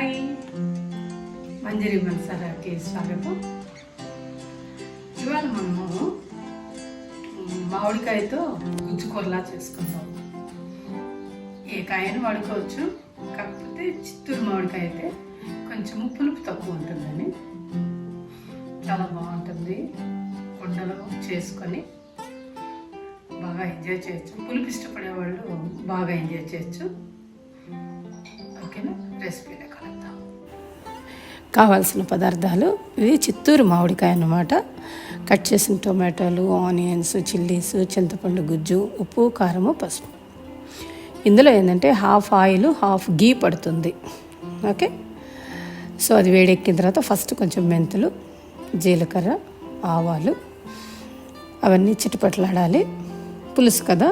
Hi, మంజరి మన్సారాకి స్వాగతం. ఇవాళ మనము మామిడికాయతో గుజ్జుకూరలా చేసుకుందాం. ఏ కాయను వాడుకోవచ్చు, కాకపోతే చిత్తూరు మామిడికాయ అయితే కొంచెం పులుపు తక్కువ ఉంటుందని చాలా బాగుంటుంది. కొండలో చేసుకొని బాగా ఎంజాయ్ చేయొచ్చు. పులుపు ఇష్టపడే వాళ్ళు బాగా ఎంజాయ్ చేయొచ్చు. ఓకేనా, రెసిపీలో కలుద్దాం. కావాల్సిన పదార్థాలు ఇవి చిత్తూరు మామిడికాయ అన్నమాట. కట్ చేసిన టొమాటోలు, ఆనియన్స్, చిల్లీస్, చింతపండు గుజ్జు, ఉప్పు, కారము, పసుపు. ఇందులో ఏంటంటే హాఫ్ ఆయిల్ హాఫ్ గీ పడుతుంది. ఓకే, సో అది వేడెక్కిన తర్వాత ఫస్ట్ కొంచెం మెంతులు, జీలకర్ర, ఆవాలు అవన్నీ చిటపట్లాడాలి. పులుసు కదా,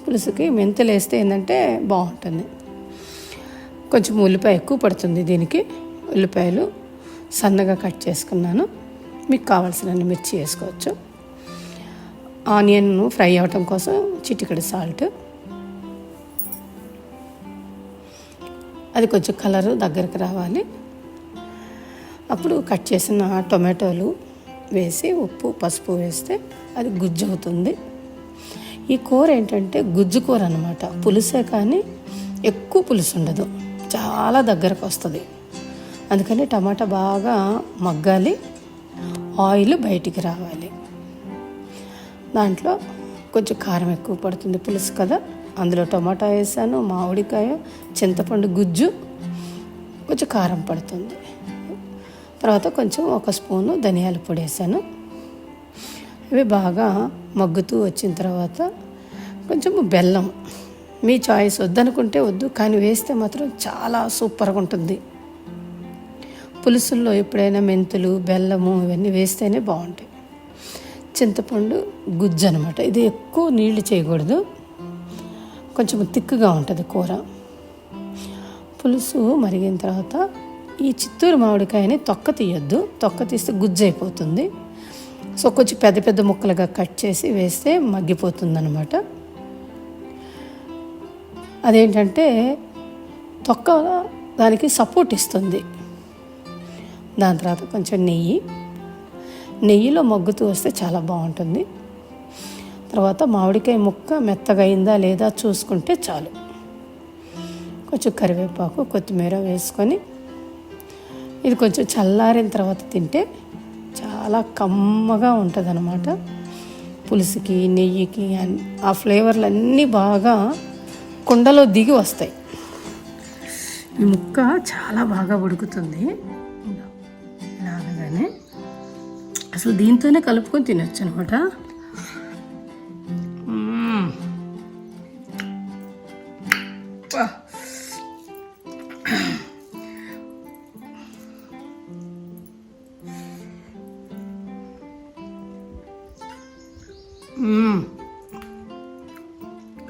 పులుసుకి మెంతులు వేస్తే ఏంటంటే బాగుంటుంది. కొంచెం ఉల్లిపాయ ఎక్కువ పడుతుంది దీనికి. ఉల్లిపాయలు సన్నగా కట్ చేసుకున్నాను. మీకు కావాల్సినన్ని మిర్చి వేసుకోవచ్చు. ఆనియన్ ఫ్రై అవ్వటం కోసం చిటికెడు సాల్ట్, అది కొంచెం కలరు దగ్గరకు రావాలి. అప్పుడు కట్ చేసిన టొమాటోలు వేసి ఉప్పు పసుపు వేస్తే అది గుజ్జు అవుతుంది. ఈ కూర ఏంటంటే గుజ్జు కూర అనమాట. పులుసే కానీ ఎక్కువ పులుసు ఉండదు, చాలా దగ్గరకు వస్తుంది. అందుకని టమాటా బాగా మగ్గాలి, ఆయిల్ బయటికి రావాలి. దాంట్లో కొంచెం కారం ఎక్కువ పడుతుంది, పులుసు కదా. అందులో టమాటా వేసాను, మామిడికాయ, చింతపండు గుజ్జు, కొంచెం కారం పడుతుంది. తర్వాత కొంచెం 1 స్పూను ధనియాల పొడి వేసాను. ఇవి బాగా మగ్గుతూ వచ్చిన తర్వాత కొంచెం బెల్లం, మీ చాయిస్, వద్దనుకుంటే వద్దు, కానీ వేస్తే మాత్రం చాలా సూపర్గా ఉంటుంది. పులుసుల్లో ఎప్పుడైనా మెంతులు, బెల్లము ఇవన్నీ వేస్తేనే బాగుంటాయి. చింతపండు గుజ్జు అనమాట. ఇది ఎక్కువ నీళ్లు చేయకూడదు, కొంచెం తిక్కుగా ఉంటుంది కూర. పులుసు మరిగిన తర్వాత ఈ చిత్తూరు మామిడికాయని తొక్క తీయొద్దు, తొక్క తీస్తే గుజ్జు అయిపోతుంది. సో కొంచెం పెద్ద పెద్ద ముక్కలుగా కట్ చేసి వేస్తే మగ్గిపోతుంది అనమాట. అదేంటంటే తొక్క దానికి సపోర్ట్ ఇస్తుంది. దాని తర్వాత కొంచెం నెయ్యిలో మగ్గుతూ వస్తే చాలా బాగుంటుంది. తర్వాత మామిడికాయ ముక్క మెత్తగా అయిందా లేదా చూసుకుంటే చాలు. కొంచెం కరివేపాకు, కొత్తిమీర వేసుకొని ఇది కొంచెం చల్లారిన తర్వాత తింటే చాలా కమ్మగా ఉంటుంది అన్నమాట. పులుసుకి, నెయ్యికి ఆ ఫ్లేవర్లు అన్నీ బాగా కుండలో దిగి వస్తాయి. ఈ ముక్క చాలా బాగా ఉడుకుతుంది. ఇలాగనే అసలు దీంతోనే కలుపుకొని తినొచ్చు అనమాట.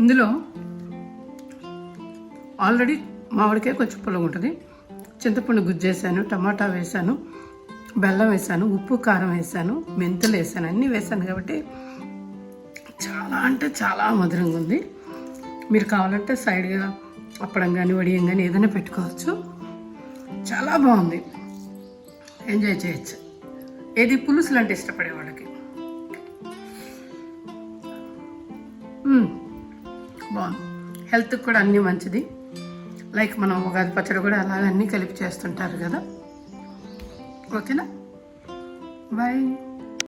ఇందులో ఆల్రెడీ మామిడికాయ కొంచెం పుల్లగా ఉంటుంది. చింతపండు గుజ్జు వేసాను, టమాటా వేసాను, బెల్లం వేసాను, ఉప్పు కారం వేసాను, మెంతులు వేసాను, అన్నీ వేసాను కాబట్టి చాలా అంటే చాలా మధురంగా ఉంది. మీరు కావాలంటే సైడ్గా అప్పడం కానీ వడియం కానీ ఏదైనా పెట్టుకోవచ్చు. చాలా బాగుంది, ఎంజాయ్ చేయొచ్చు. ఏది పులుసులు అంటే ఇష్టపడే వాళ్ళకి బాగుంది. హెల్త్కి కూడా అన్నీ మంచిది. లైక్ మనం ఉగాది పచ్చడి కూడా అలాగే అన్నీ కలిపి చేస్తుంటారు కదా. ఓకేనా, బాయ్.